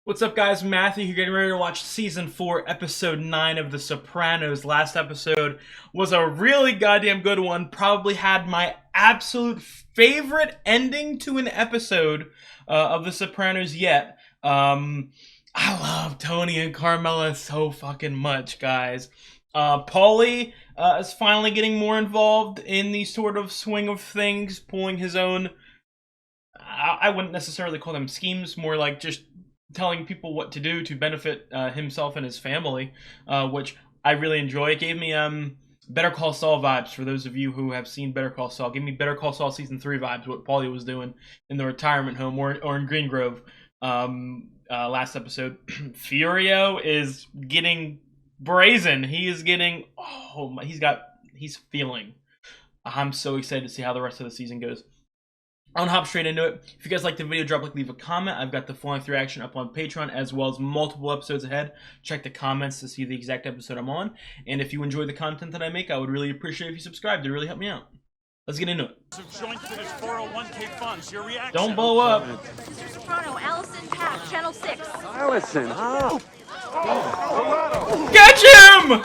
What's up, guys? Matthew here, getting ready to watch Season 4, Episode 9 of The Sopranos. Last episode was a really goddamn good one. Probably had my absolute favorite ending to an episode of The Sopranos yet. I love Tony and Carmela so fucking much, guys. Paulie is finally getting more involved in the sort of swing of things, pulling his own... I wouldn't necessarily call them schemes, more like just telling people what to do to benefit himself and his family, which I really enjoy. It gave me Better Call Saul vibes, for those of you who have seen Better Call Saul. Give me Better Call Saul Season 3 vibes, what Paulie was doing in the retirement home or in Green Grove last episode. Furio is getting brazen. He is getting, he's feeling. I'm so excited to see how the rest of the season goes. I'm gonna hop straight into it. If you guys like the video, drop a like, leave a comment. I've got the full-length reaction up on Patreon, as well as multiple episodes ahead. Check the comments to see the exact episode I'm on. And if you enjoy the content that I make, I would really appreciate if you subscribe. To really help me out. Let's get into it. Don't blow up. Mr. Soprano, Allison Pack, Channel 6. Allison, huh? Catch him!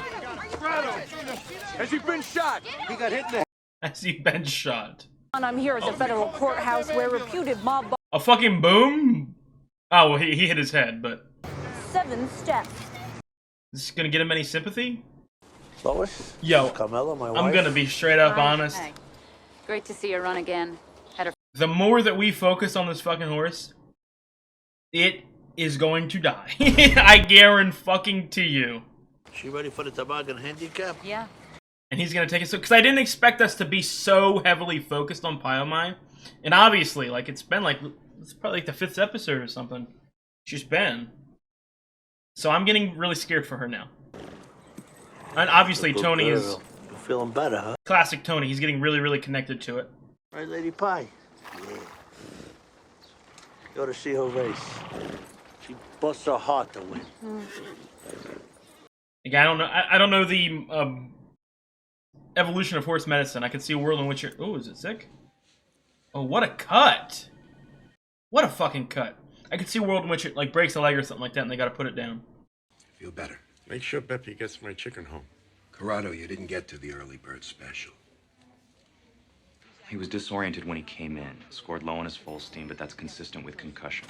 Has he been shot? He got hit in the... Has he been shot? I'm here at the federal courthouse where reputed mob boss... A fucking boom? Oh, well, he hit his head, but... 7 steps. Is this gonna get him any sympathy? Lois? Yo, Carmela, my wife? I'm gonna be straight up honest. Hey. Great to see you run again. The more that we focus on this fucking horse, it is going to die. I guarantee you. She ready for the toboggan handicap? Yeah. And he's gonna take it, so because I didn't expect us to be so heavily focused on Pyomai, and obviously, like it's probably like the 5th episode or something. She's been, so I'm getting really scared for her now. And obviously, Good Tony girl. is You're feeling better, huh? classic Tony. He's getting really connected to it. Right, Lady Pie? Yeah. You ought to see her race. She busts her heart to win. Like, I don't know the evolution of horse medicine. I could see a world in which you're... Oh, is it sick? Oh, what a cut! What a fucking cut! I could see a world in which it like breaks a leg or something like that, and they gotta put it down. Feel better. Make sure Beppy gets my chicken home. Corrado, you didn't get to the early bird special. He was disoriented when he came in. Scored low on his full steam, but that's consistent with concussion.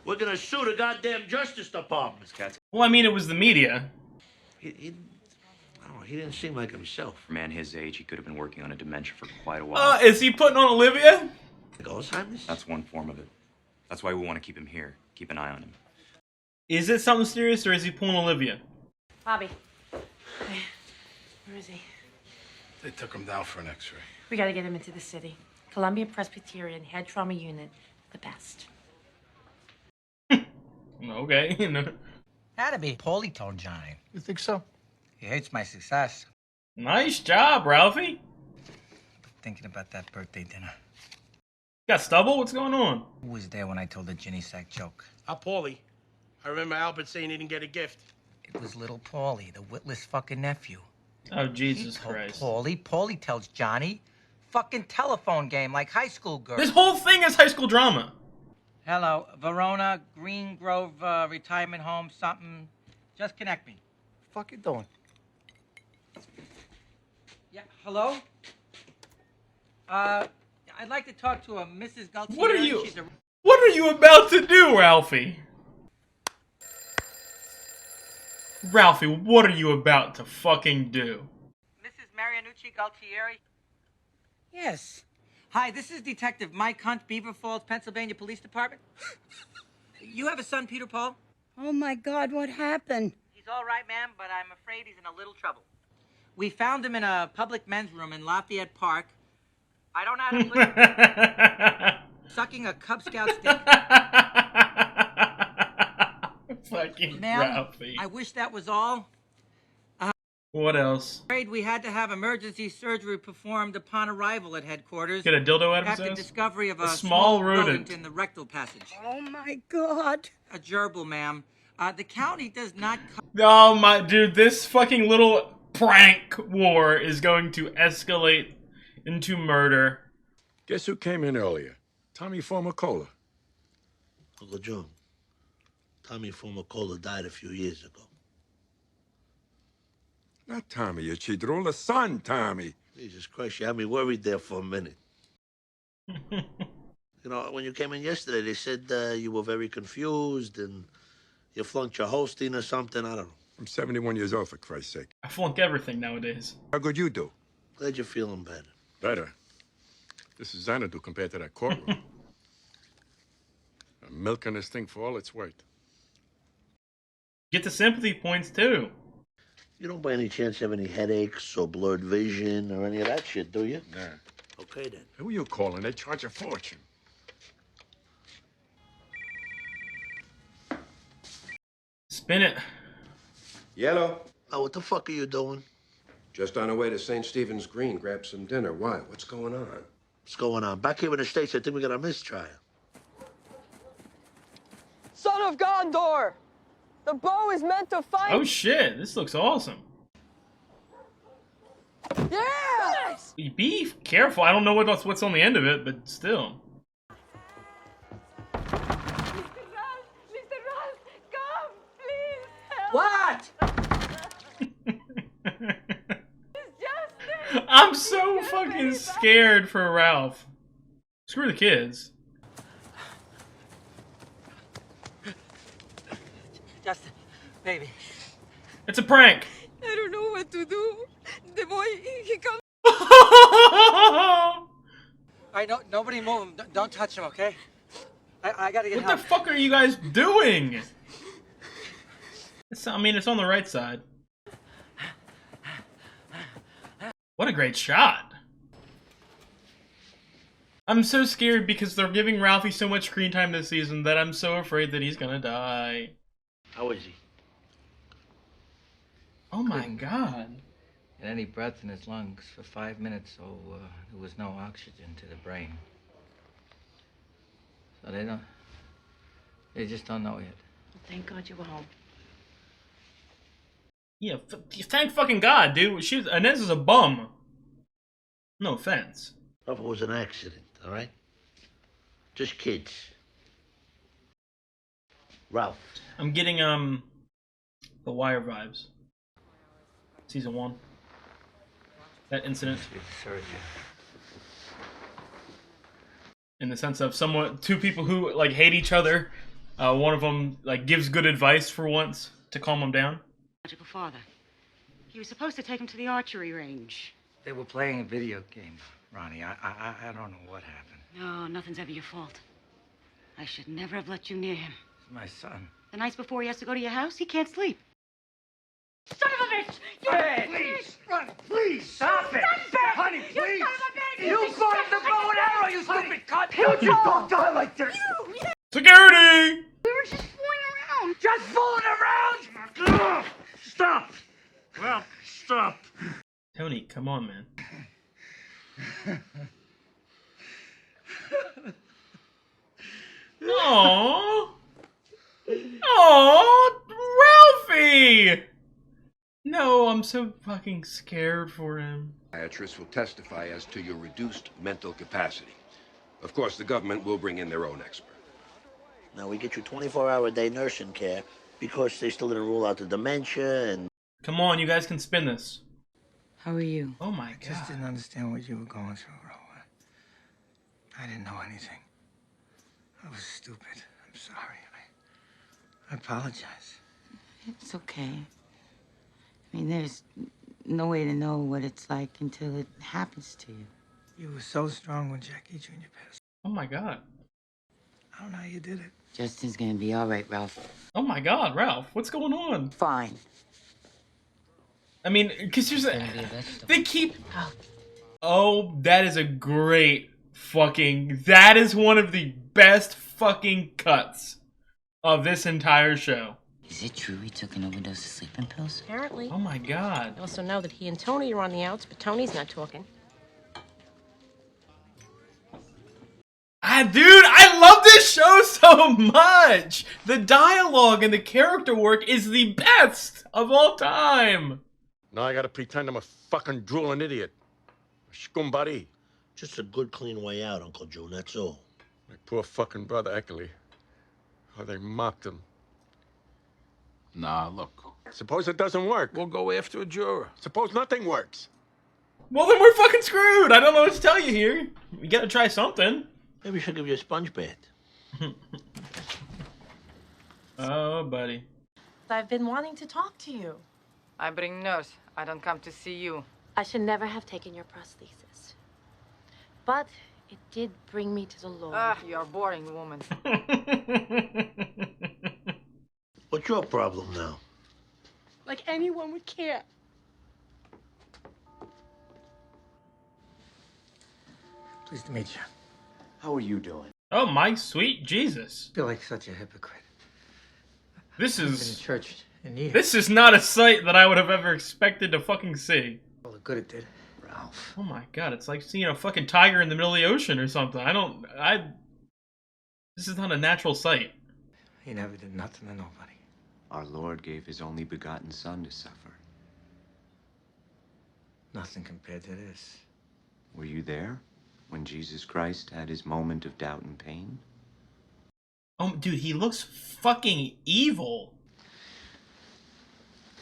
We're gonna sue the goddamn Justice Department. This cat's Well, I mean, it was the media. He didn't seem like himself. for a man his age. He could have been working on a dementia for quite a while. Is he putting on Olivia? Like Alzheimer's? That's one form of it. That's why we want to keep him here. Keep an eye on him. Is it something serious, or is he pulling Olivia? Bobby. Hey, where is he? They took him down for an x-ray. We gotta get him into the city. Columbia Presbyterian Head Trauma Unit. The best. Okay. That'd be Paulie told Johnny. You think so? He hates my success. Nice job, Ralphie. Thinking about that birthday dinner. Got stubble? What's going on? Who was there when I told the Ginny Sack joke? Paulie. I remember Albert saying he didn't get a gift. It was little Paulie, the witless fucking nephew. Oh, Jesus He told Christ. Paulie tells Johnny. Fucking telephone game like high school girls. This whole thing is high school drama. Hello, Verona, Green Grove retirement home, something. Just connect me. Fuck you doing? Yeah, hello? I'd like to talk to a Mrs. Galtieri. What are you... She's a... What are you about to do, Ralphie? Ralphie, what are you about to fucking do? Mrs. Marianucci Galtieri? Yes. Hi, this is Detective Mike Hunt, Beaver Falls, Pennsylvania Police Department. You have a son, Peter Paul? Oh my God, what happened? He's all right, ma'am, but I'm afraid he's in a little trouble. We found him in a public men's room in Lafayette Park. I don't know how to put it. Sucking a Cub Scout stick. Fucking Ma'am, Ralphie. I wish that was all. What else? Afraid we had to have emergency surgery performed upon arrival at headquarters. Get a dildo out of After his ass? discovery of a small rodent in the rectal passage. Oh my God. A gerbil, ma'am. The county does not... Oh my... Dude, this fucking little prank war is going to escalate into murder. Guess who came in earlier? Tommy Formicola. Uncle Joe. Tommy Fumacola died a few years ago. Not Tommy, you cheater. The son, Tommy. Jesus Christ, you had me worried there for a minute. You know, when you came in yesterday, they said you were very confused and you flunked your hosting or something. I don't know. I'm 71 years old, for Christ's sake. I flunk everything nowadays. How good you do? Glad you're feeling better. Better. This is Xanadu compared to that courtroom. I'm milking this thing for all it's worth. Get the sympathy points, too. You don't by any chance have any headaches or blurred vision or any of that shit, do you? Nah. Okay, then. Who are you calling? They charge a fortune. Spin it. Yellow. Oh, what the fuck are you doing? Just on our way to St. Stephen's Green, grab some dinner. Why? What's going on? What's going on? Back here in the States, I think we got a mistrial. Son of Gondor! The bow is meant to fight. Oh shit, this looks awesome. Yeah! Be careful. I don't know what's on the end of it, but still. What? I'm so fucking scared for Ralph. Screw the kids. Justin, baby. It's a prank. I don't know what to do. The boy, he comes. All right, nobody move him. Don't touch him, okay? I gotta get What help. the fuck are you guys doing? I mean, it's on the right side. What a great shot. I'm so scared because they're giving Ralphie so much screen time this season that I'm so afraid that he's gonna die. How is he? Oh my god. Get any breath in his lungs for 5 minutes, so there was no oxygen to the brain. So they just don't know yet. Thank God you were home. Yeah, thank fucking God, dude. Inez is a bum. No offense. It was an accident, all right? Just kids. Ralph. I'm getting, The Wire vibes. Season 1. That incident. In the sense of two people who, like, hate each other. One of them, like, gives good advice for once to calm them down. Father. He was supposed to take him to the archery range. They were playing a video game, Ronnie. I don't know what happened. No, nothing's ever your fault. I should never have let you near him. It's my son. The nights before he has to go to your house, he can't sleep. Son of a bitch! Hey, please! Run, please! Stop it! Honey, please! You bought him the bow and arrow, you stupid cunt! You don't die like this! Security! We were just fooling around. Just fooling around? Stop! Well, stop. Tony, come on, man. Aww. Aww, Ralphie! No, I'm so fucking scared for him. Psychiatrists will testify as to your reduced mental capacity. Of course, the government will bring in their own expert. Now, we get you 24-hour-a-day nursing care because they still didn't rule out the dementia and... Come on, you guys can spin this. How are you? Oh my I god. just didn't understand what you were going through, Ro. I didn't know anything. I was stupid. I'm sorry. I apologize. It's okay. I mean, there's no way to know what it's like until it happens to you. You were so strong when Jackie Jr. passed. Oh my god. I don't know how you did it. Justin's gonna be all right, Ralph. Oh my god, Ralph, what's going on? Fine. I mean, because they keep... Oh, that is a great fucking... That is one of the best fucking cuts of this entire show. Is it true he took an overdose of sleeping pills? Apparently. Oh my god. I also know that he and Tony are on the outs, but Tony's not talking. Dude, I love this show so much! The dialogue and the character work is the best of all time! Now I gotta pretend I'm a fucking drooling idiot. A scumbuddy. Just a good, clean way out, Uncle June, that's all. My poor fucking brother, Eckerly. How they mocked him. Nah, look. Suppose it doesn't work. We'll go after a juror. Suppose nothing works. Well, then we're fucking screwed. I don't know what to tell you here. We gotta try something. Maybe we should give you a sponge bath. Oh, buddy. I've been wanting to talk to you. I bring nurse. I don't come to see you. I should never have taken your prosthesis. But it did bring me to the Lord. Ah, you're a boring woman. What's your problem now? Like anyone would care. Pleased to meet you. How are you doing? Oh, my sweet Jesus. I feel like such a hypocrite. This I've been in is... church in years. This is not a sight that I would have ever expected to fucking see. All the good it did. Ralph. Oh my god, it's like seeing a fucking tiger in the middle of the ocean or something. This is not a natural sight. He never did nothing to nobody. Our Lord gave his only begotten Son to suffer. Nothing compared to this. Were you there when Jesus Christ had his moment of doubt and pain? Oh, dude, he looks fucking evil.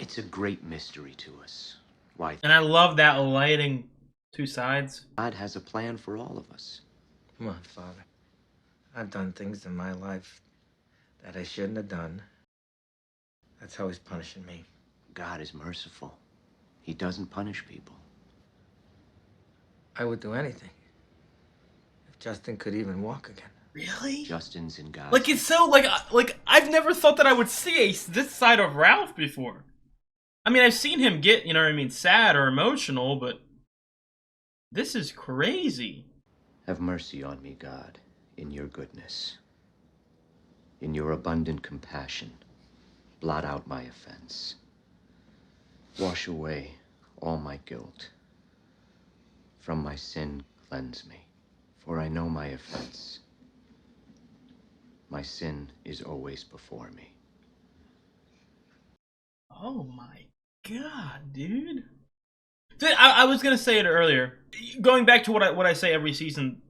It's a great mystery to us. Why? And I love that lighting. Two sides. God has a plan for all of us. Come on, Father. I've done things in my life that I shouldn't have done. That's how he's punishing me. God is merciful. He doesn't punish people. I would do anything. If Justin could even walk again. Really? Justin's in God. Like, it's so, like I've never thought that I would see this side of Ralph before. I mean, I've seen him get, you know what I mean, sad or emotional, but this is crazy. Have mercy on me, God, in your goodness. In your abundant compassion, blot out my offense. Wash away all my guilt. From my sin, cleanse me, for I know my offense. My sin is always before me. Oh my god, dude. I was gonna say it earlier. Going back to what I say every season,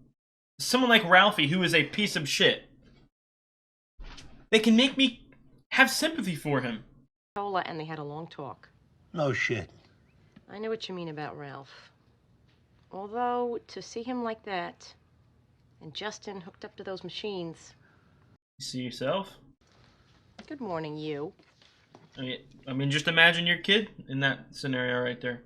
someone like Ralphie, who is a piece of shit, they can make me have sympathy for him. And they had a long talk. No shit. I know what you mean about Ralph. Although, to see him like that, and Justin hooked up to those machines. You see yourself? Good morning, you. I mean, just imagine your kid in that scenario right there.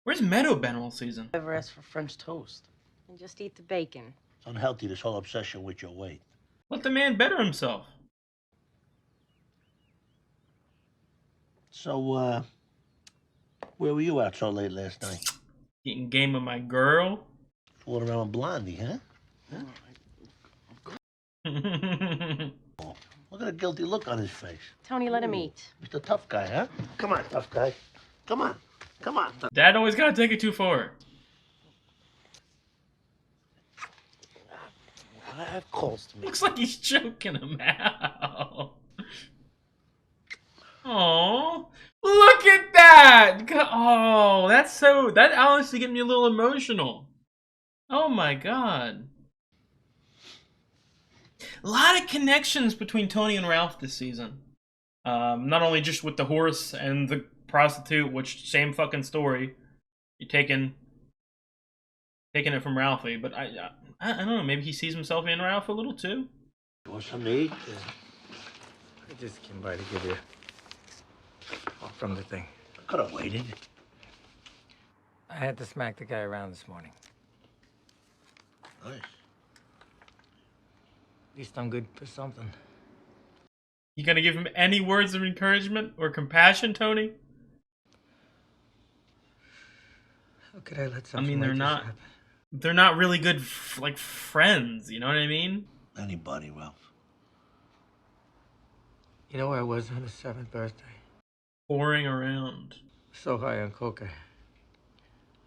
Where's Meadow been all season? Ever asked for French toast? And just eat the bacon. It's unhealthy, this whole obsession with your weight. Let the man better himself. So, where were you out so late last night? Getting game with my girl. Fooling around with Blondie, huh? Look at the guilty look on his face. Tony, let him eat. Mr. Tough Guy, huh? Come on, tough guy. Come on. Come on. Dad always gotta take it too far. I have calls to me. Looks like he's choking him out. Oh, look at that! Oh, that honestly get me a little emotional. Oh my god. A lot of connections between Tony and Ralph this season. Not only just with the horse and the prostitute, which same fucking story. You're taking it from Ralphie, but I don't know. Maybe he sees himself in Ralph a little too. You want some to eat? I just came by to give you from the thing. I could have waited. I had to smack the guy around this morning. Nice. At least I'm good for something. You gonna give him any words of encouragement or compassion, Tony? How could I let I something mean, like this happen? they're not really good, like, friends. You know what I mean? Anybody, Ralph. You know where I was on his 7th birthday? Pouring around. So high on coca.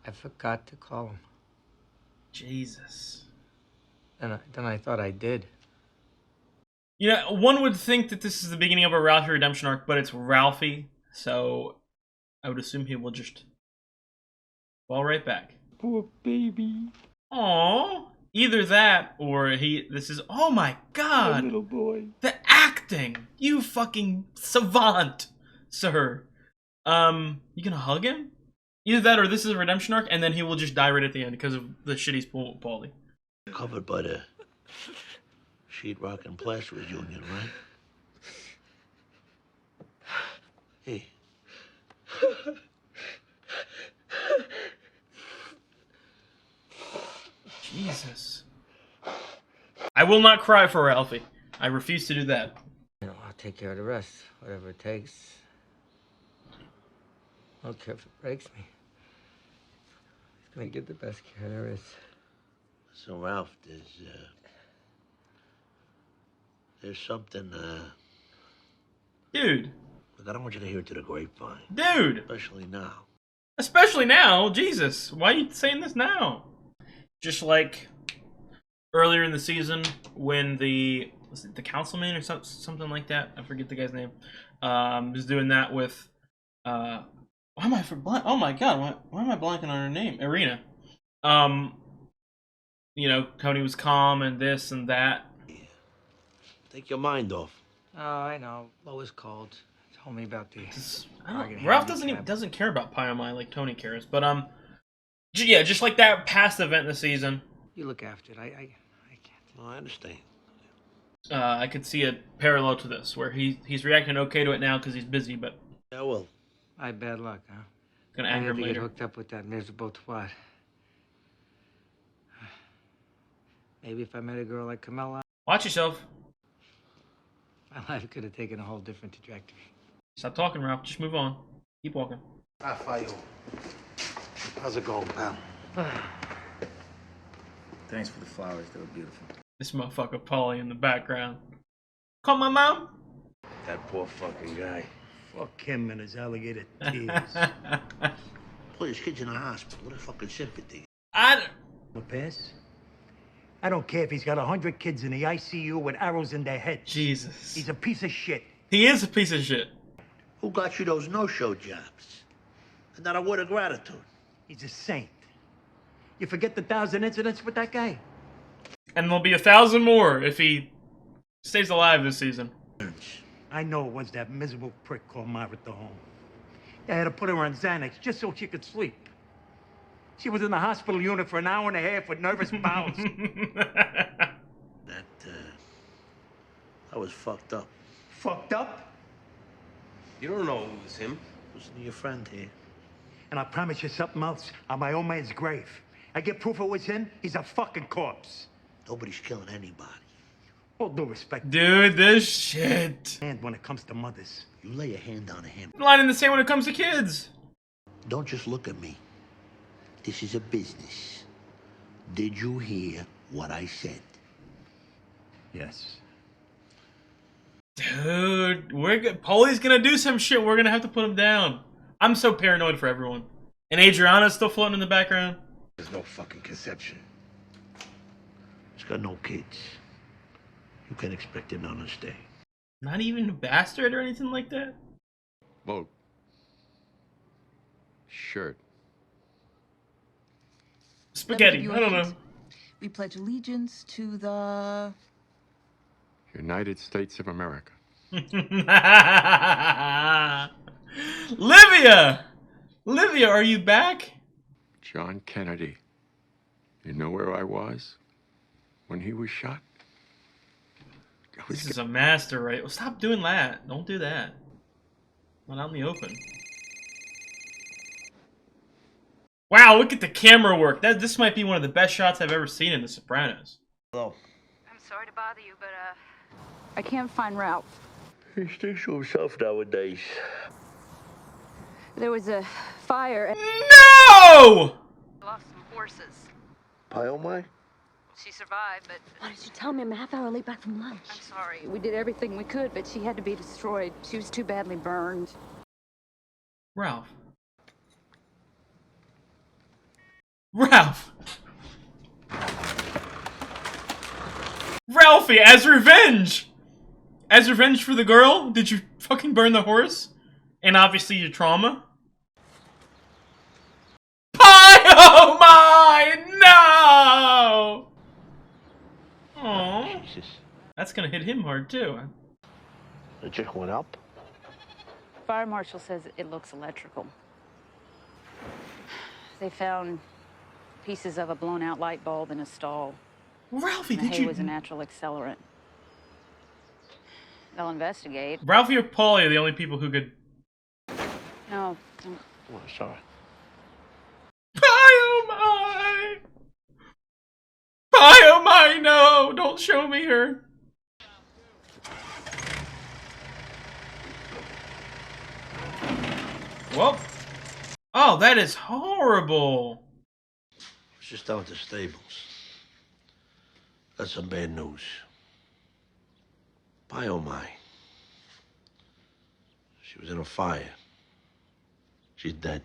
I forgot to call him. Jesus. And then I thought I did. You know, one would think that this is the beginning of a Ralphie redemption arc, but it's Ralphie, so I would assume he will just fall right back. Poor baby. Aww. Either that or this is, oh my god. Little boy. The acting. You fucking savant, sir. You gonna hug him? Either that or this is a redemption arc and then he will just die right at the end because of the shit he's pulled Paulie. Covered by the sheetrock and plasterers union, right? Hey. Jesus. I will not cry for Ralphie. I refuse to do that. You know, I'll take care of the rest, whatever it takes. I don't care if it breaks me. He's gonna get the best care there is. So, Ralph, there's something, Dude. Look, I don't want you to hear it to the grapevine. Dude. Especially now. Especially now? Jesus. Why are you saying this now? Just like earlier in the season when was it the councilman or something like that? I forget the guy's name. Was doing that with why am I oh my god, why am I blanking on her name? Irina. You know, Tony was calm and this and that. Take your mind off. Oh, I know. Lois called. Told me about the... Ralph doesn't care about Pie on My like Tony cares, but yeah, just like that past event in the season. You look after it. I can't. Oh, I understand. I could see a parallel to this, where he's reacting okay to it now because he's busy, but yeah, well, I had bad luck, huh? Gonna anger him I had to later. get hooked up with that miserable twat. Maybe if I met a girl like Camilla, Watch yourself. my life could have taken a whole different trajectory. Stop talking, Ralph. Just move on. Keep walking. Rafael. How's it going, pal? Thanks for the flowers. They were beautiful. This motherfucker Paulie in the background. Call my mom? That poor fucking guy. Fuck him and his alligator tears. Please, kid's in a hospital. What a fucking sympathy. A pass? I don't care if he's got 100 kids in the ICU with arrows in their heads. Jesus. He's a piece of shit. He is a piece of shit. Who got you those no-show jobs? And not a word of gratitude. He's a saint. You forget the 1,000 incidents with that guy? And there'll be 1,000 more if he stays alive this season. I know it was that miserable prick called Myra at the home. I had to put her on Xanax just so she could sleep. She was in the hospital unit for an hour and a half with nervous bowels. That was fucked up. Fucked up? You don't know it was him. Listen to your friend here. And I promise you something else. On my own man's grave. I get proof it was him, he's a fucking corpse. Nobody's killing anybody. All due respect. Dude, this shit. And when it comes to mothers. You lay a hand on him. Line in the same when it comes to kids. Don't just look at me. This is a business. Did you hear what I said? Yes. Dude, Paulie's gonna do some shit. We're gonna have to put him down. I'm so paranoid for everyone. And Adriana's still floating in the background. There's no fucking conception. He's got no kids. You can't expect him to understand. Not even a bastard or anything like that? Boat. Shirt. Spaghetti. I don't know. We pledge allegiance to the... United States of America. Livia! Livia, are you back? John Kennedy. You know where I was when he was shot? This is a master, right? Well, stop doing that. Don't do that. Not out in the open. Wow, look at the camera work. This might be one of the best shots I've ever seen in The Sopranos. Hello. I'm sorry to bother you, but I can't find Ralph. He sticks to himself nowadays. There was a fire. No! Lost some horses. Pyomai? She survived, but Why did you tell me I'm a half hour late back from lunch? I'm sorry. We did everything we could, but she had to be destroyed. She was too badly burned. Ralph. Ralph! Ralphie, as revenge! As revenge for the girl, did you fucking burn the horse? And obviously your trauma? Pie! Oh my! No! Aww. Jesus. That's gonna hit him hard too. The chick went up? Fire marshal says it looks electrical. They found pieces of a blown-out light bulb in a stall. Ralphie, the did hay you... was a natural accelerant. They'll investigate. Ralphie or Paulie are the only people who could... No, don't. Oh, sorry. Oh my! Oh my, no! Don't show me her. Well, oh, that is horrible. I was just down at the stables. Got some bad news. Oh my. She was in a fire. She's dead.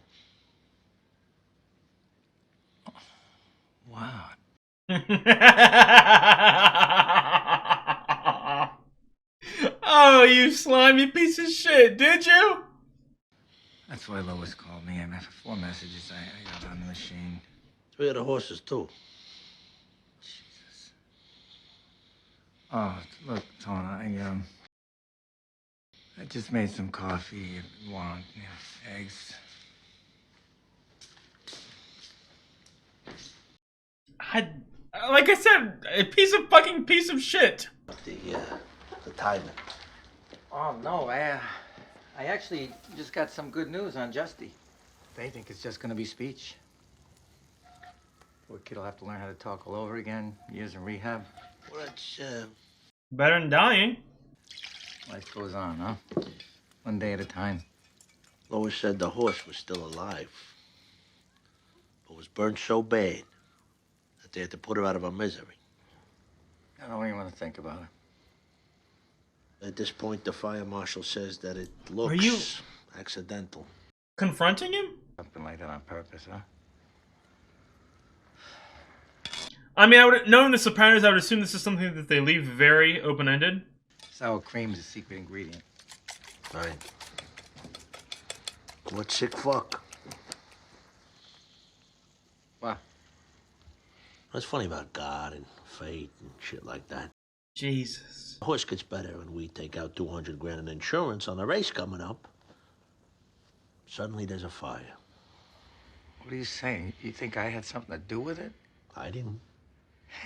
Wow. Oh, you slimy piece of shit, did you? That's why Lois called me. After 4 messages, I got on the machine. We had the horses, too. Jesus. Oh, look, Tona, I just made some coffee. If you want, eggs. Like I said, a piece of shit. The timing. Oh, no, I actually just got some good news on Justy. They think it's just gonna be speech. Poor kid will have to learn how to talk all over again. Years in rehab. Well, that's, better than dying. Life goes on, huh? One day at a time. Lois said the horse was still alive, but was burned so bad that they had to put her out of her misery. I don't even want to think about it. At this point, the fire marshal says that it looks Are you accidental. confronting him? Something like that on purpose, huh? I mean, knowing the Sopranos, I would assume this is something that they leave very open-ended. Sour cream is a secret ingredient. Right. What sick fuck? What? What's funny about God and fate and shit like that? Jesus. The horse gets better and we take out 200 grand in insurance on the race coming up. Suddenly there's a fire. What are you saying? You think I had something to do with it? I didn't.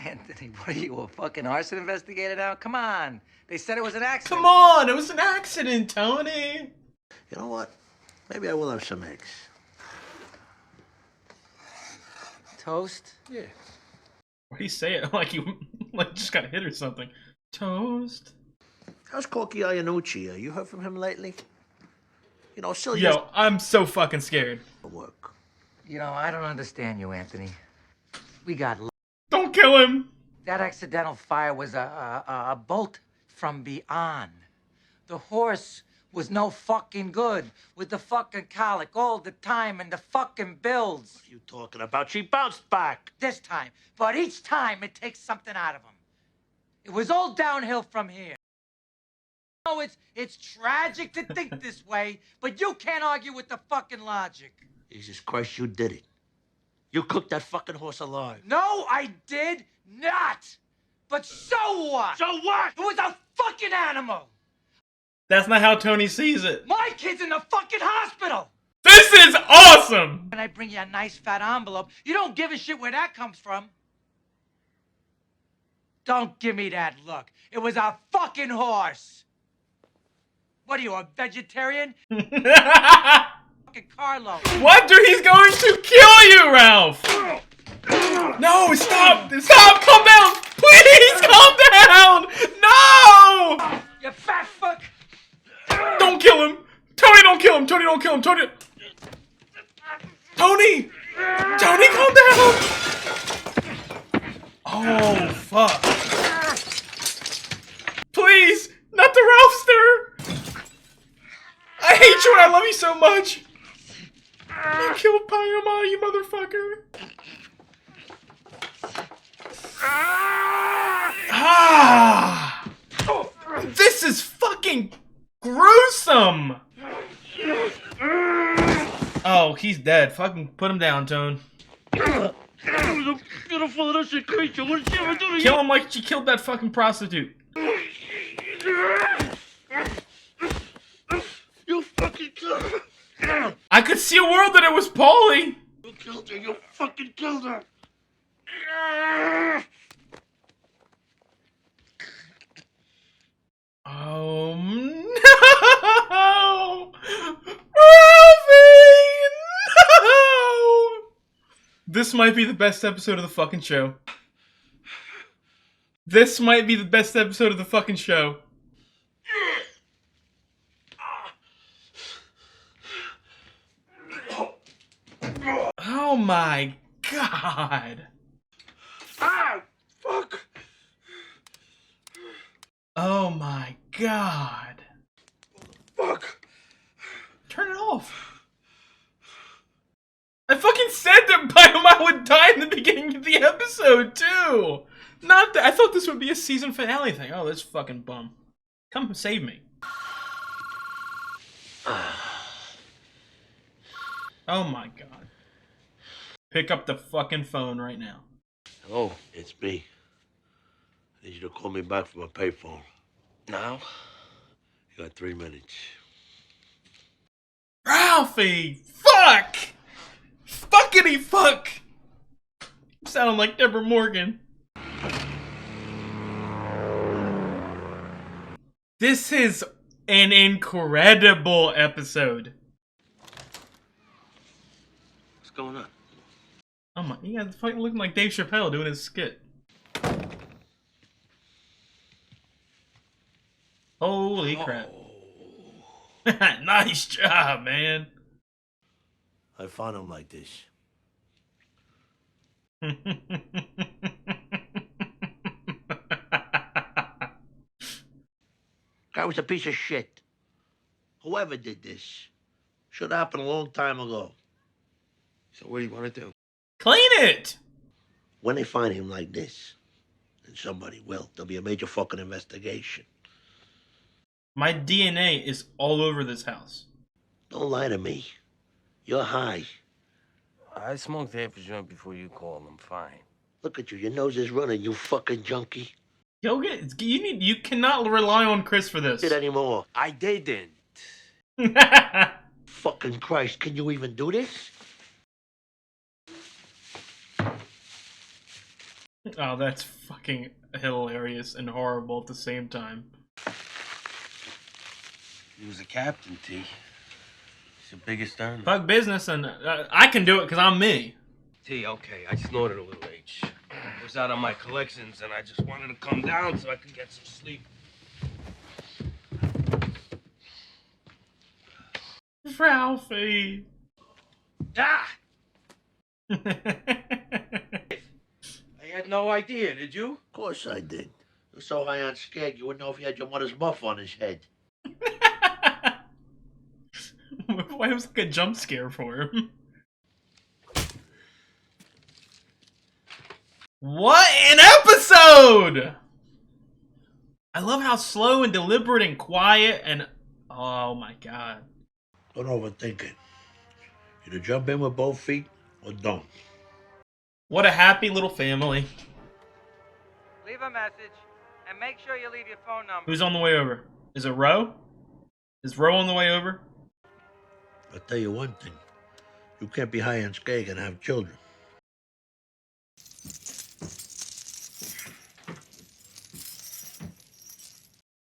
Anthony, what are you, a fucking arson investigator now? Come on. They said it was an accident. Come on, it was an accident, Tony. You know what? Maybe I will have some eggs. Toast? Yeah. Why do you say it like you just got hit or something? Toast. How's Corky Iannucci? You heard from him lately? You know, still Yo, I'm so fucking scared. Work. You know, I don't understand you, Anthony. We got... Don't kill him! That accidental fire was a bolt from beyond. The horse was no fucking good with the fucking colic all the time and the fucking bills. What are you talking about? She bounced back. This time. But each time it takes something out of him. It was all downhill from here. Oh, it's tragic to think this way, but you can't argue with the fucking logic. Jesus Christ, you did it. You cooked that fucking horse alive. No, I did not. But so what? So what? It was a fucking animal. That's not how Tony sees it. My kid's in the fucking hospital. This is awesome! When I bring you a nice fat envelope, you don't give a shit where that comes from. Don't give me that look. It was a fucking horse. What are you, a vegetarian? Fucking Carlo. What? Dude, he's going to kill you, Ralph! No, stop! Stop! Calm down! Please, calm down! No! You fat fuck! Don't kill him! Tony, don't kill him! Tony, don't kill him! Tony! Tony! Tony, calm down! Oh, fuck. Please! Not the Ralphster! I hate you and I love you so much! You killed Payama, you motherfucker! Ah! This is fucking gruesome! Oh, he's dead. Fucking put him down, Tone. a beautiful innocent creature. What did she ever do to you? Kill him like she killed that fucking prostitute. You fucking killed her. I could see a world that it was Paulie. You killed her. You fucking killed her. Oh no! Ralphie! No! This might be the best episode of the fucking show. This might be the best episode of the fucking show. Oh my god. Ah! Fuck! Oh my god. Fuck! Turn it off. I fucking said that Biomai would die in the beginning of the episode, too! Not that. I thought this would be a season finale thing. Oh, this fucking bum. Come save me. Oh my god. Pick up the fucking phone right now. Hello, it's me. I need you to call me back from a payphone. Now? You got 3 minutes. Ralphie! Fuck! Fuckity fuck! You sound like Deborah Morgan. This is an incredible episode. What's going on? Oh my, you guys fucking looking like Dave Chappelle doing his skit. Holy crap. Nice job, man. I found him like this. Guy was a piece of shit. Whoever did this should have happened a long time ago. So what do you want to do? Clean it! When they find him like this, and somebody will, there'll be a major fucking investigation. My DNA is all over this house. Don't lie to me. You're high. I smoked half a joint before you called. I'm fine. Look at you. Your nose is running, you fucking junkie. Yo, you cannot rely on Chris for this. Did anymore. I didn't. Fucking Christ, can you even do this? Oh, that's fucking hilarious and horrible at the same time. He was a captain, T. He's the biggest earner. Fuck business, and I can do it because I'm me. T, okay, I snorted a little H. I was out on my collections, and I just wanted to come down so I could get some sleep. Ralphie. Ah! I had no idea, did you? Of course I did. You're so high on skeg, you wouldn't know if he had your mother's muff on his head. Why was it like a jump scare for him? What an episode! I love how slow and deliberate and quiet and... Oh my god. Don't overthink it. Either jump in with both feet or don't. What a happy little family. Leave a message, and make sure you leave your phone number. Who's on the way over? Is it Ro? Is Ro on the way over? I'll tell you one thing. You can't be high on skeg and have children.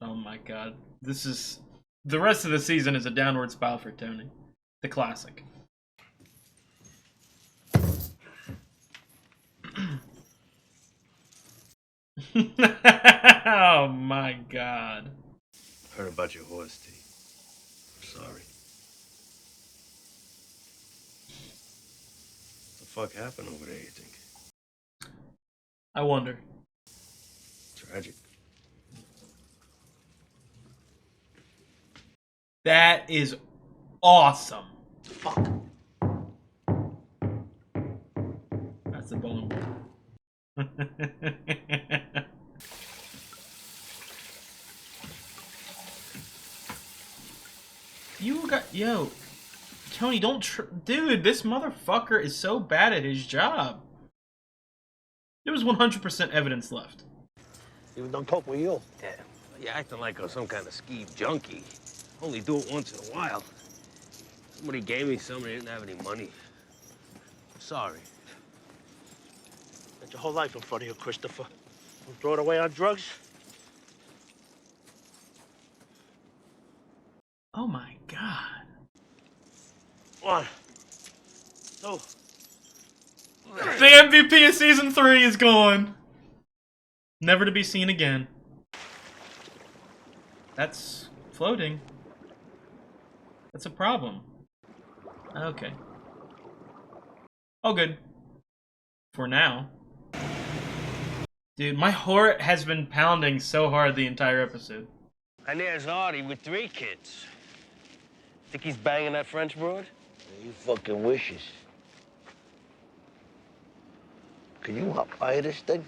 Oh my god. This is... The rest of the season is a downward spiral for Tony. The classic. Oh my god. Heard about your horse, T. I'm sorry. What the fuck happened over there, you think? I wonder. Tragic. That is awesome. Fuck. That's the bone. You got... Yo. Tony, don't... Dude, this motherfucker is so bad at his job. There was 100% evidence left. Even done coke with you. Yeah, you're acting like I'm some kind of ski junkie. Only do it once in a while. Somebody gave me some, they didn't have any money. Sorry. Got your whole life in front of you, Christopher. Don't throw it away on drugs. Oh my god. 1, 2. The MVP of season 3 is gone. Never to be seen again. That's floating. That's a problem. Okay. Oh, good. For now. Dude, my heart has been pounding so hard the entire episode. And there's Artie with 3 kids. Think he's banging that French broad? You fucking wishes. Can you up fire this thing?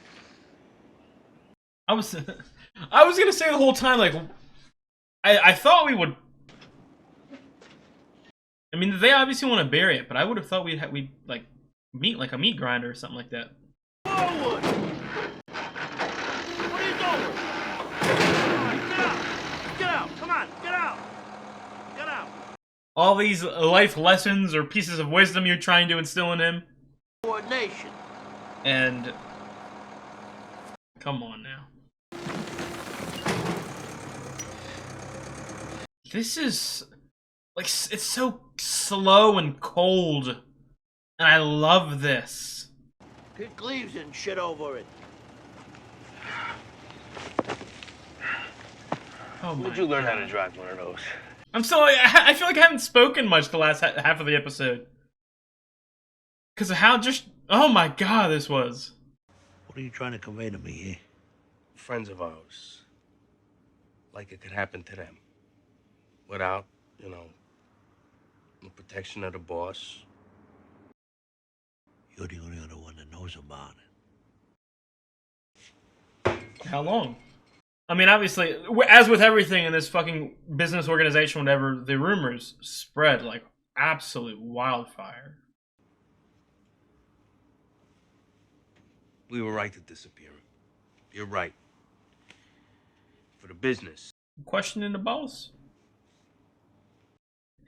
I was gonna say the whole time, like, I thought we would. I mean, they obviously want to bury it, but I would have thought we'd like meat, like a meat grinder or something like that. Forward! What are you doing? Get out! Get out! Come on, get out! Get out! All these life lessons or pieces of wisdom you're trying to instill in him. Coordination. And come on now. This is like, it's so slow and cold, and I love this. Kick leaves and shit over it. Oh my Where'd you learn how God. to drive one of those? I'm still, I feel like I haven't spoken much the last half of the episode. Because of how just, oh my god, this was. What are you trying to convey to me here? Friends of ours. Like it could happen to them. Without, you know, the protection of the boss. You're the only other one that knows about it. How long? I mean, obviously, as with everything in this fucking business organization, whatever, the rumors spread like absolute wildfire. We were right to disappear him. You're right. For the business. Questioning the boss.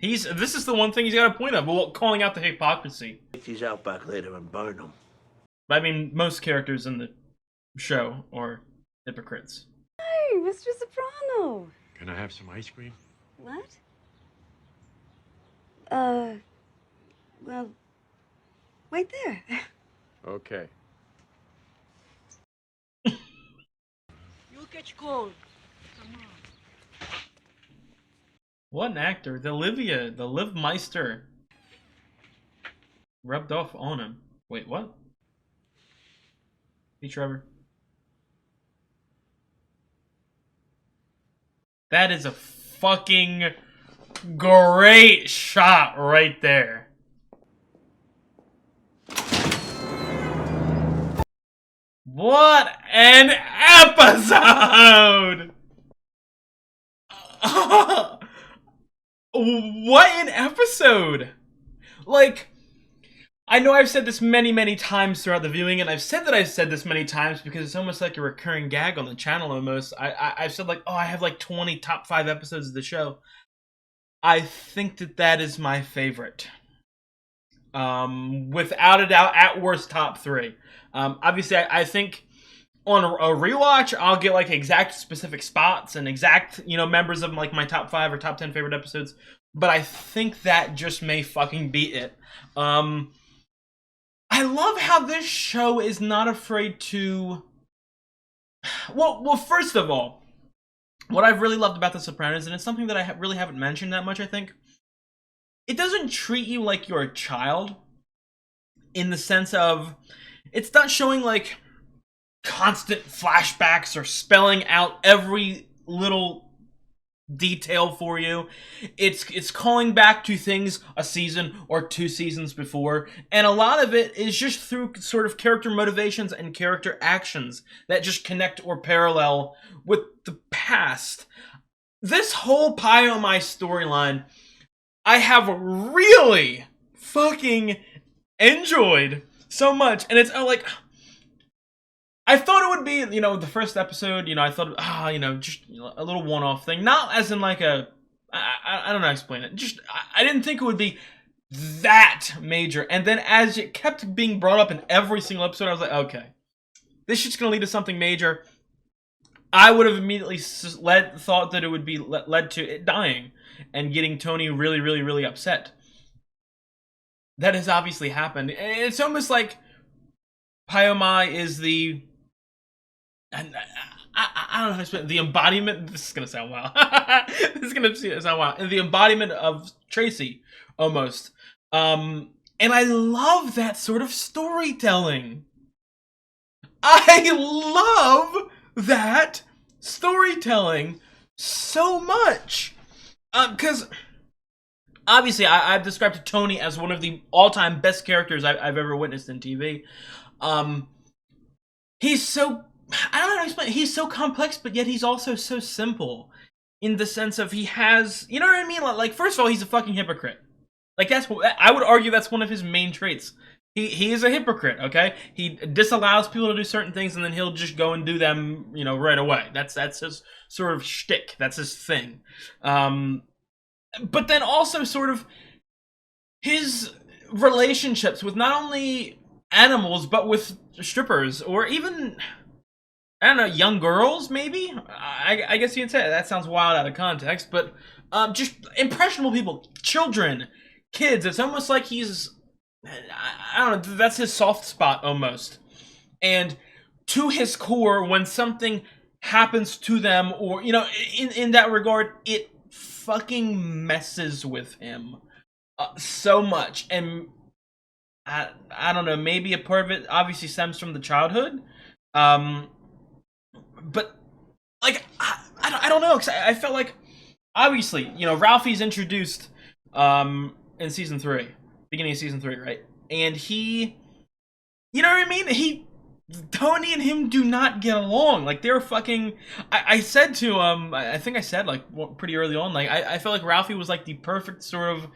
This is the one thing he's got a point of, well, calling out the hypocrisy. Take these out back later and burn them. I mean, most characters in the show are hypocrites. Hey, Mr. Soprano. Can I have some ice cream? What? Well, wait there. Okay. You'll catch cold. Come on. What an actor. The Liv Meister rubbed off on him. Wait, what? Hey, Trevor. That is a fucking great shot right there. What an episode! What an episode! Like, I know I've said this many times throughout the viewing, and I've said that I've said this many times because it's almost like a recurring gag on the channel almost. I've said like, oh, I have like 20 top 5 episodes of the show. I think that is my favorite. Without a doubt, at worst, top 3. Obviously, I think on a rewatch, I'll get like exact specific spots and exact, you know, members of like my top 5 or top 10 favorite episodes. But I think that just may fucking beat it. I love how this show is not afraid to. Well, first of all, what I've really loved about The Sopranos, and it's something that I really haven't mentioned that much, I think, it doesn't treat you like you're a child, in the sense of, it's not showing like constant flashbacks or spelling out every little detail for you. It's calling back to things a season or 2 seasons before, and a lot of it is just through sort of character motivations and character actions that just connect or parallel with the past. This whole Pie on My storyline, I have really fucking enjoyed so much, and it's like, I thought it would be, the first episode, I thought, just a little one-off thing. Not as in like I don't know how to explain it. Just, I didn't think it would be that major. And then as it kept being brought up in every single episode, I was like, okay, this shit's going to lead to something major. I would have immediately thought that it would be led to it dying and getting Tony really, really, really upset. That has obviously happened. And it's almost like Pyomai is the... I don't know how to explain it. The embodiment... This is going to sound wild. This is going to sound wild. The embodiment of Tracy, almost. And I love that sort of storytelling. I love that storytelling so much. Because... Obviously, I've described Tony as one of the all-time best characters I've ever witnessed in TV. He's so... I don't know how to explain it. He's so complex, but yet he's also so simple. In the sense of he has... You know what I mean? Like, first of all, he's a fucking hypocrite. Like, I would argue that's one of his main traits. He is a hypocrite, okay? He disallows people to do certain things, and then he'll just go and do them, right away. That's his sort of shtick. That's his thing. But then also sort of his relationships with not only animals, but with strippers, or even, I don't know, young girls, maybe? I guess you can say that sounds wild out of context, but just impressionable people, children, kids. It's almost like he's, I don't know, that's his soft spot almost. And to his core, when something happens to them, or, in that regard, it fucking messes with him so much. And I don't know, maybe a part of it obviously stems from the childhood, but like I don't know, because I felt like obviously Ralphie's introduced in season 3, beginning of season 3, right? And he, you know what I mean, Tony and him do not get along. Like, they're fucking... I said to, I think I said, like, pretty early on, like, I felt like Ralphie was, like, the perfect sort of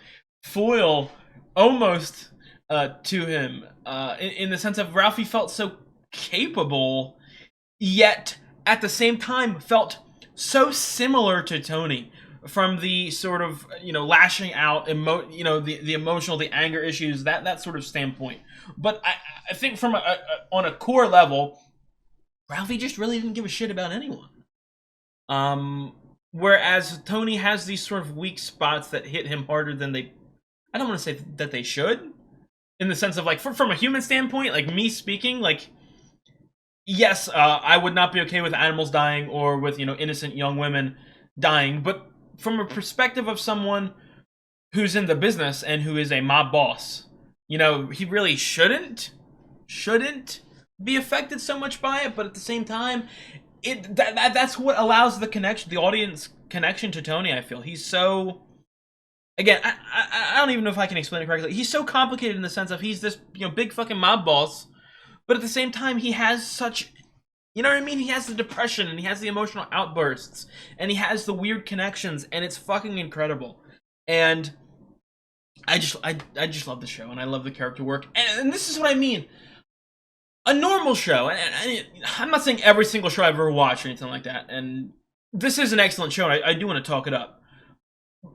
foil, almost, to him. In the sense of Ralphie felt so capable, yet, at the same time, felt so similar to Tony. From the sort of, lashing out, the emotional, the anger issues, that sort of standpoint. But I think from on a core level, Ralphie just really didn't give a shit about anyone. Whereas Tony has these sort of weak spots that hit him harder than I don't want to say that they should. In the sense of, like, from a human standpoint, like, me speaking, like, yes, I would not be okay with animals dying or with, innocent young women dying, but from a perspective of someone who's in the business and who is a mob boss, he really shouldn't be affected so much by it. But at the same time, that's what allows the audience connection to Tony. I feel he's so, again, I don't even know if I can explain it correctly. He's so complicated in the sense of he's this big fucking mob boss, but at the same time he has such, you know what I mean? He has the depression, and he has the emotional outbursts, and he has the weird connections, and it's fucking incredible. And I just love the show, and I love the character work. And this is what I mean. A normal show, and I'm not saying every single show I've ever watched or anything like that, and this is an excellent show, and I do want to talk it up.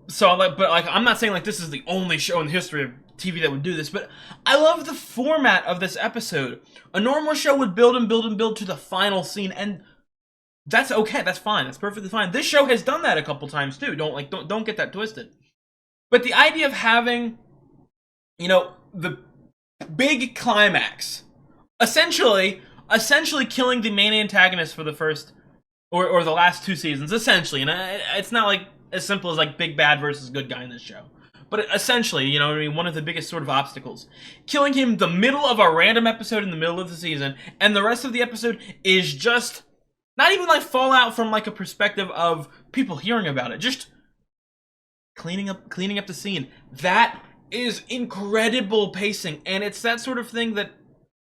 So, I'm not saying, like, this is the only show in the history of TV that would do this, but I love the format of this episode. A normal show would build and build and build to the final scene, and that's okay, that's fine, that's perfectly fine. This show has done that a couple times too. Don't get that twisted. But the idea of having, the big climax, essentially killing the main antagonist for the first or the last 2 seasons, essentially, and it's not like as simple as like big bad versus good guy in this show. But essentially, one of the biggest sort of obstacles. Killing him the middle of a random episode in the middle of the season, and the rest of the episode is just, not even like fallout from like a perspective of people hearing about it, just cleaning up the scene. That is incredible pacing, and it's that sort of thing that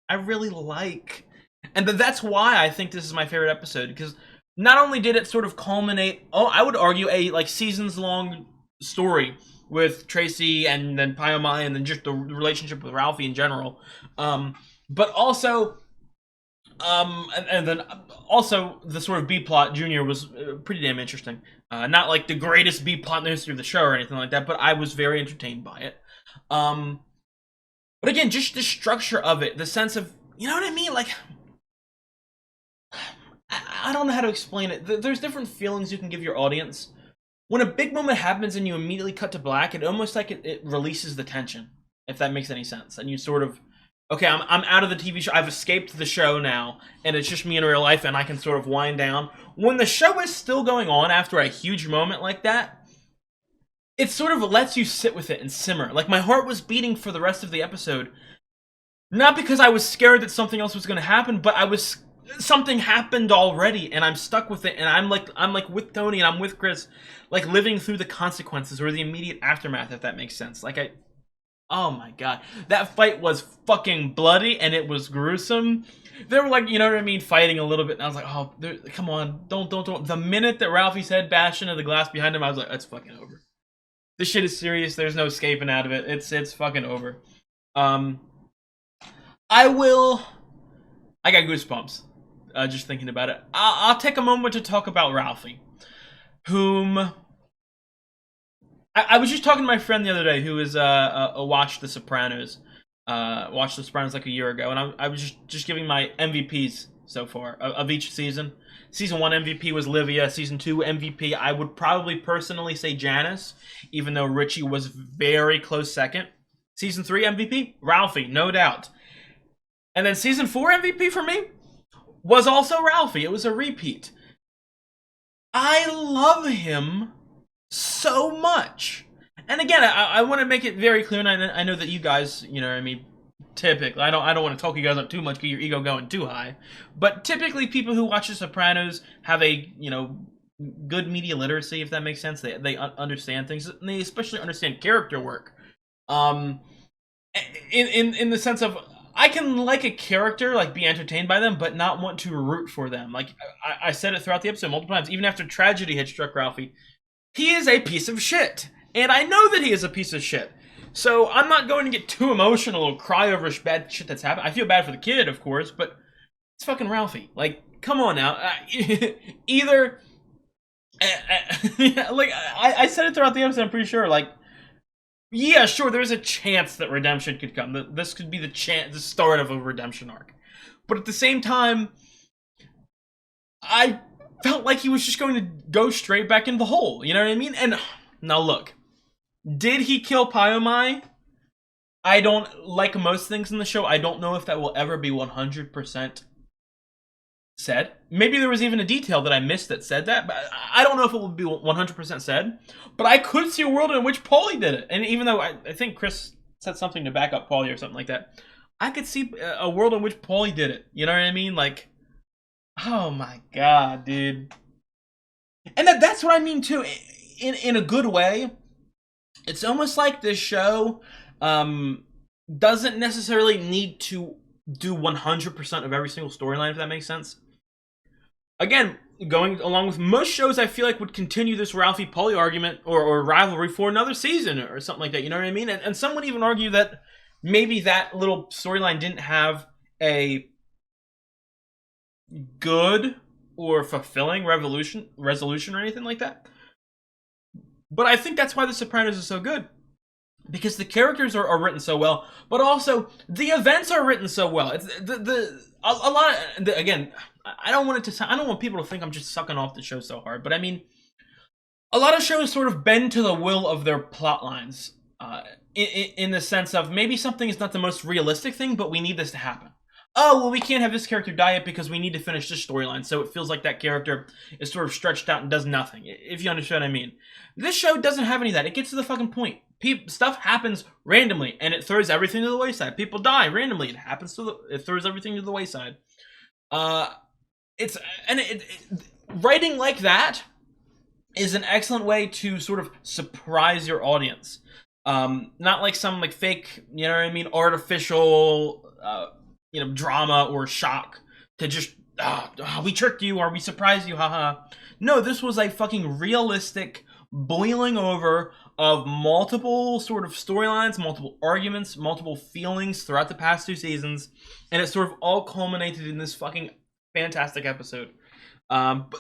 I really like. And that's why I think this is my favorite episode, because not only did it sort of culminate, I would argue, a like seasons-long story with Tracy and then Pyomai and then just the relationship with Ralphie in general. But also, And then also the sort of B plot, Junior, was pretty damn interesting. Not like the greatest B plot in the history of the show or anything like that, but I was very entertained by it. But again, just the structure of it, the sense of, you know what I mean? Like, I don't know how to explain it. There's different feelings you can give your audience. When a big moment happens and you immediately cut to black, it almost like it releases the tension, if that makes any sense. And you sort of, okay, I'm out of the TV show. I've escaped the show now, and it's just me in real life, and I can sort of wind down. When the show is still going on after a huge moment like that, it sort of lets you sit with it and simmer. Like, my heart was beating for the rest of the episode. Not because I was scared that something else was going to happen, but something happened already, and I'm stuck with it, and I'm like with Tony, and I'm with Chris, like living through the consequences or the immediate aftermath, if that makes sense. Like, oh my god, that fight was fucking bloody, and it was gruesome. They were like, you know what I mean, fighting a little bit, and I was like, oh, come on, don't. The minute that Ralphie's head bashed into the glass behind him, I was like, it's fucking over. This shit is serious. There's no escaping out of it. It's fucking over. I got goosebumps. Just thinking about it. I'll take a moment to talk about Ralphie, whom I was just talking to my friend the other day, who is watched The Sopranos, like a year ago, and I was just giving my MVPs so far of each season. Season 1 MVP was Livia. Season 2 MVP, I would probably personally say Janice, even though Richie was very close second. Season 3 MVP, Ralphie, no doubt. And then Season 4 MVP for me was also Ralphie. It was a repeat. I love him so much. And again, I want to make it very clear, and I know that you guys, you know what I mean, typically, I don't want to talk you guys up too much, get your ego going too high, but typically people who watch The Sopranos have a, you know, good media literacy, if that makes sense. They understand things, and they especially understand character work. In the sense of, I can like a character, like be entertained by them, but not want to root for them. Like, I said it throughout the episode multiple times, even after tragedy had struck Ralphie, he is a piece of shit. And I know that he is a piece of shit. So I'm not going to get too emotional or cry over bad shit that's happened. I feel bad for the kid, of course, but it's fucking Ralphie. Like, come on now. Either, like, I said it throughout the episode, I'm pretty sure, like, yeah, sure, there's a chance that redemption could come. This could be the start of a redemption arc. But at the same time, I felt like he was just going to go straight back into the hole. You know what I mean? And now look, did he kill Pyomai? I don't, like most things in the show, I don't know if that will ever be 100% said. Maybe there was even a detail that I missed that said that, but I don't know if it will be 100% said. But I could see a world in which Paulie did it. And even though I think Chris said something to back up Paulie or something like that, I could see a world in which Paulie did it. You know what I mean? Like, oh my god, dude. And that's what I mean too, in a good way. It's almost like this show doesn't necessarily need to do 100% of every single storyline, if that makes sense. Again, going along with most shows, I feel like would continue this Ralphie-Paulie argument or rivalry for another season or something like that, you know what I mean? And some would even argue that maybe that little storyline didn't have a good or fulfilling resolution or anything like that. But I think that's why The Sopranos is so good. Because the characters are written so well, but also the events are written so well. It's a lot of, again, I don't want people to think I'm just sucking off the show so hard, but I mean, a lot of shows sort of bend to the will of their plot lines, in the sense of maybe something is not the most realistic thing, but we need this to happen. Oh, well, we can't have this character die yet because we need to finish this storyline, so it feels like that character is sort of stretched out and does nothing, if you understand what I mean. This show doesn't have any of that. It gets to the fucking point. Stuff happens randomly, and it throws everything to the wayside. People die randomly. It throws everything to the wayside. Writing like that is an excellent way to sort of surprise your audience. Not like some like fake, you know what I mean, artificial, drama or shock to just, we tricked you or we surprised you, haha. No, this was a fucking realistic boiling over of multiple sort of storylines, multiple arguments, multiple feelings throughout the past 2 seasons, and it sort of all culminated in this fucking fantastic episode. But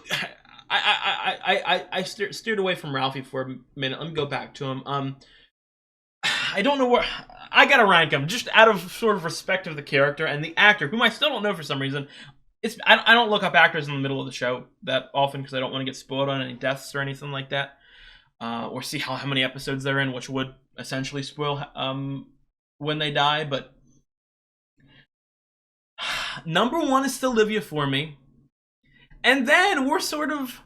I steered away from Ralphie for a minute. Let me go back to him. I don't know where I gotta rank him just out of sort of respect of the character and the actor, whom I still don't know for some reason. I don't look up actors in the middle of the show that often because I don't want to get spoiled on any deaths or anything like that, or see how many episodes they're in, which would essentially spoil when they die. But number 1 is still Livia for me, and then we're sort of.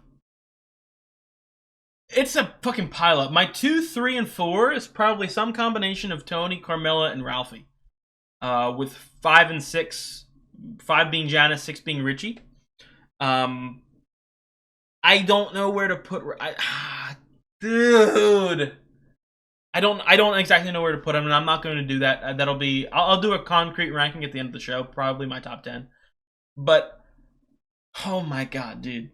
It's a fucking pileup. My 2, 3, and 4 is probably some combination of Tony, Carmela, and Ralphie. With 5 and 6, 5 being Janice, 6 being Richie. I don't know where to put. Dude, I don't exactly know where to put him, and I'm not going to do that. That'll be. I'll do a concrete ranking at the end of the show. Probably my top 10. But oh my god, dude,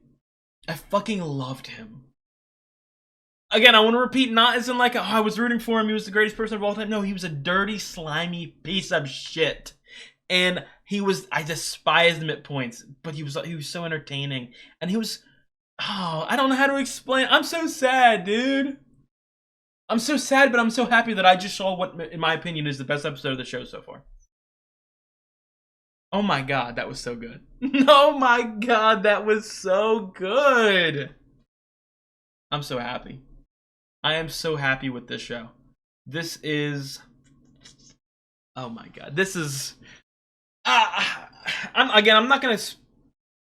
I fucking loved him. Again, I want to repeat, not as in like, oh, I was rooting for him, he was the greatest person of all time. No, he was a dirty, slimy piece of shit. And I despised him at points, but he was so entertaining. And he was, I don't know how to explain. I'm so sad, dude. I'm so sad, but I'm so happy that I just saw what, in my opinion, is the best episode of the show so far. Oh my god, that was so good. Oh my god, that was so good. I'm so happy. I am so happy with this show. This is... Oh my god. This is... I'm not going to...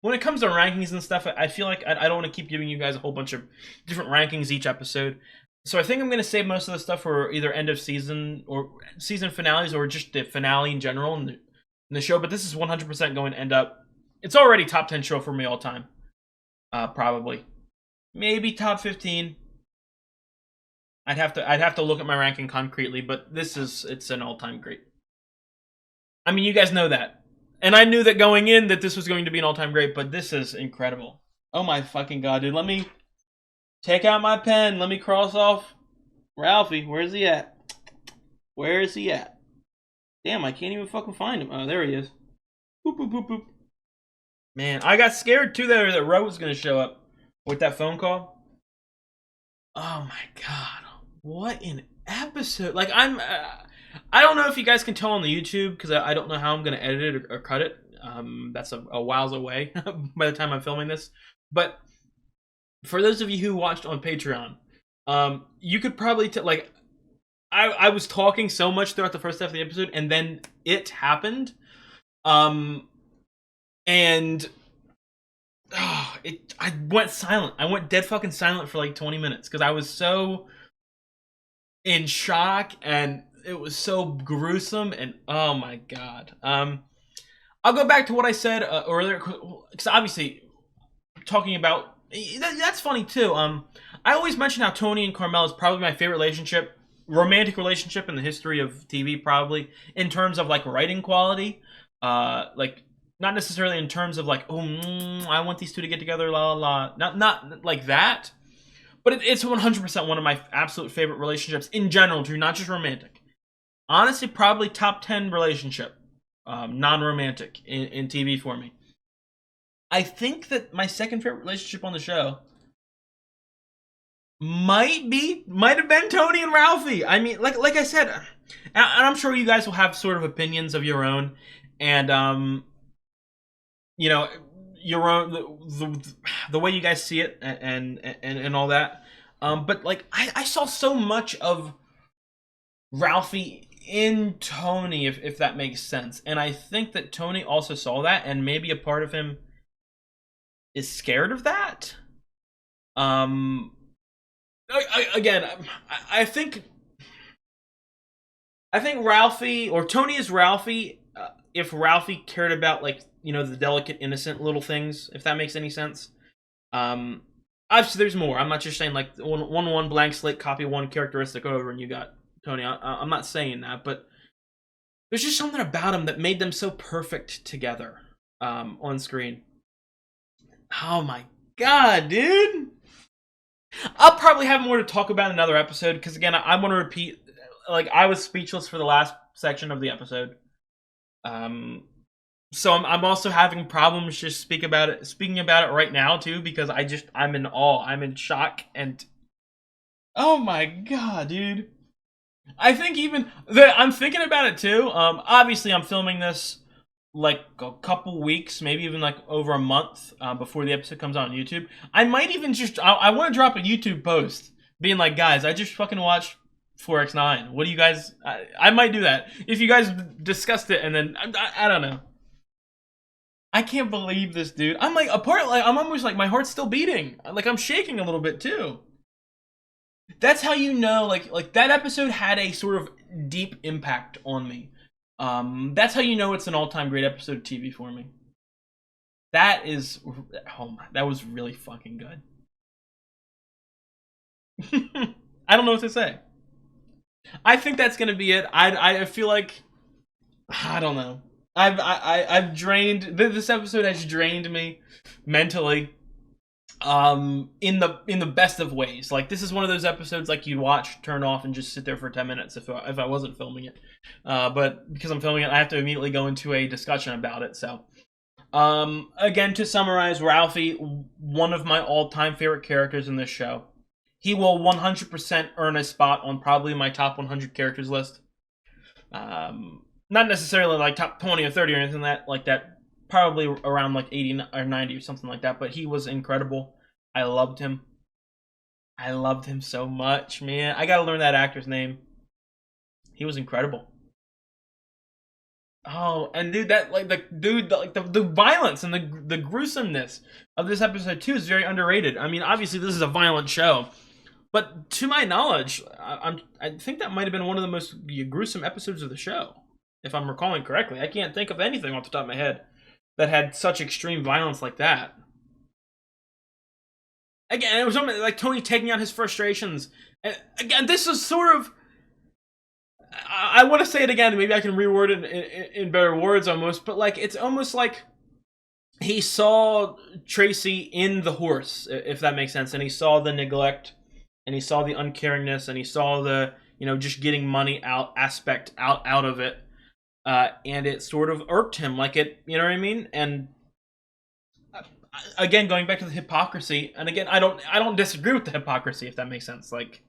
When it comes to rankings and stuff, I feel like I don't want to keep giving you guys a whole bunch of different rankings each episode. So I think I'm going to save most of the stuff for either end of season or season finales or just the finale in general in the show. But this is 100% going to end up... It's already top 10 show for me all time. Probably. Maybe top 15. I'd have to look at my ranking concretely, but it's an all-time great. I mean, you guys know that. And I knew that going in that this was going to be an all-time great, but this is incredible. Oh my fucking god, dude. Let me take out my pen. Let me cross off Ralphie. Where's he at? Where is he at? Damn, I can't even fucking find him. Oh, there he is. Boop, boop, boop, boop. Man, I got scared too there that Ro was going to show up with that phone call. Oh my god. What an episode. Like, I don't know if you guys can tell on the YouTube, because I don't know how I'm going to edit it or cut it. That's a whiles away by the time I'm filming this. But for those of you who watched on Patreon, you could probably like, I was talking so much throughout the first half of the episode, and then it happened. And I went silent. I went dead fucking silent for like 20 minutes, because I was so in shock, and it was so gruesome, and oh my god. I'll go back to what I said earlier, because obviously talking about that's funny too. I always mention how Tony and Carmel is probably my favorite romantic relationship in the history of TV, probably in terms of like writing quality, like not necessarily in terms of like, I want these two to get together, la la la, not like that. But it's 100% one of my absolute favorite relationships in general, too, not just romantic. Honestly, probably top 10 relationship, non-romantic in TV for me. I think that my second favorite relationship on the show might have been Tony and Ralphie. I mean, like I said, and I'm sure you guys will have sort of opinions of your own, and you know, your own the way you guys see it and all that. But like I saw so much of Ralphie in Tony, if that makes sense. And I think that Tony also saw that, and maybe a part of him is scared of that. I think Ralphie, or Tony is Ralphie, if Ralphie cared about, like, you know, the delicate, innocent little things, if that makes any sense. Obviously, there's more. I'm not just saying, like, one blank slate, copy one characteristic over, and you got Tony. I'm not saying that, but there's just something about him that made them so perfect together on screen. Oh my god, dude! I'll probably have more to talk about in another episode, because again, I want to repeat, like, I was speechless for the last section of the episode. So I'm also having problems just speaking about it right now too, because I'm in awe, I'm in shock, and oh my god, dude. I think I'm thinking about it too. Obviously I'm filming this like a couple weeks, maybe even like over a month before the episode comes out on YouTube. I might even I want to drop a YouTube post being like, guys, I just fucking watched 4X9. What do you guys? I might do that if you guys discussed it, and then I don't know. I can't believe this, dude. I'm like I'm almost like my heart's still beating. Like I'm shaking a little bit too. That's how you know, like that episode had a sort of deep impact on me. That's how you know it's an all-time great episode of TV for me. That is, oh my, that was really fucking good. I don't know what to say. I think that's gonna be it. I feel like, I don't know. I've drained, this episode has drained me mentally. In the best of ways. Like, this is one of those episodes like you'd watch, turn off, and just sit there for 10 minutes if I wasn't filming it. But because I'm filming it, I have to immediately go into a discussion about it. So, again, to summarize, Ralphie, one of my all-time favorite characters in this show. He will 100% earn a spot on probably my top 100 characters list. Not necessarily like top 20 or 30 or anything like that. Probably around like 80 or 90 or something like that, but he was incredible. I loved him. I loved him so much, man. I gotta learn that actor's name. He was incredible. Oh, and dude, the violence and the gruesomeness of this episode too is very underrated. I mean, obviously this is a violent show, but to my knowledge, I think that might have been one of the most gruesome episodes of the show, if I'm recalling correctly. I can't think of anything off the top of my head that had such extreme violence like that. Again, it was something like Tony taking out his frustrations. And again, this is sort of, I want to say it again, maybe I can reword it in better words almost, but like, it's almost like he saw Tracy in the horse, if that makes sense, and he saw the neglect, and he saw the uncaringness, and he saw the, just getting money out of it. And it sort of irked him, like it, you know what I mean? And again, going back to the hypocrisy, and again, I don't disagree with the hypocrisy, if that makes sense. Like,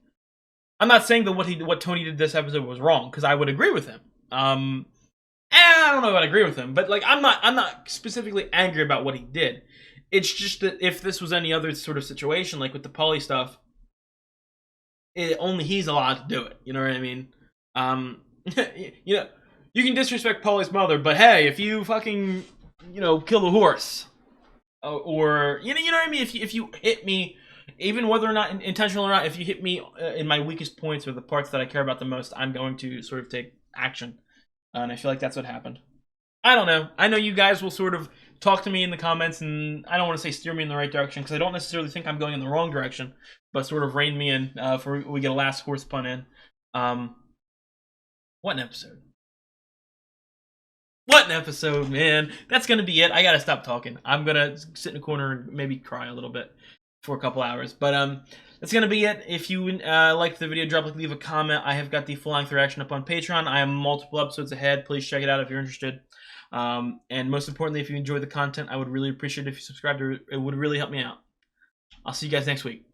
I'm not saying that what Tony did this episode was wrong, because I would agree with him. I don't know if I agree with him, but like, I'm not specifically angry about what he did. It's just that if this was any other sort of situation, like with the Polly stuff, only he's allowed to do it. You know what I mean? You can disrespect Polly's mother, but hey, if you fucking, kill the horse, or you know what I mean. If you hit me, even whether or not intentional or not, if you hit me in my weakest points or the parts that I care about the most, I'm going to sort of take action, and I feel like that's what happened. I don't know. I know you guys will sort of talk to me in the comments, and I don't want to say steer me in the right direction, because I don't necessarily think I'm going in the wrong direction, but sort of rein me in for we get a last horse pun in. What an episode. What an episode, man. That's going to be it. I got to stop talking. I'm going to sit in a corner and maybe cry a little bit for a couple hours. But that's going to be it. If you liked the video, leave a comment. I have got the full-length reaction up on Patreon. I have multiple episodes ahead. Please check it out if you're interested. And most importantly, if you enjoy the content, I would really appreciate it if you subscribed. It would really help me out. I'll see you guys next week.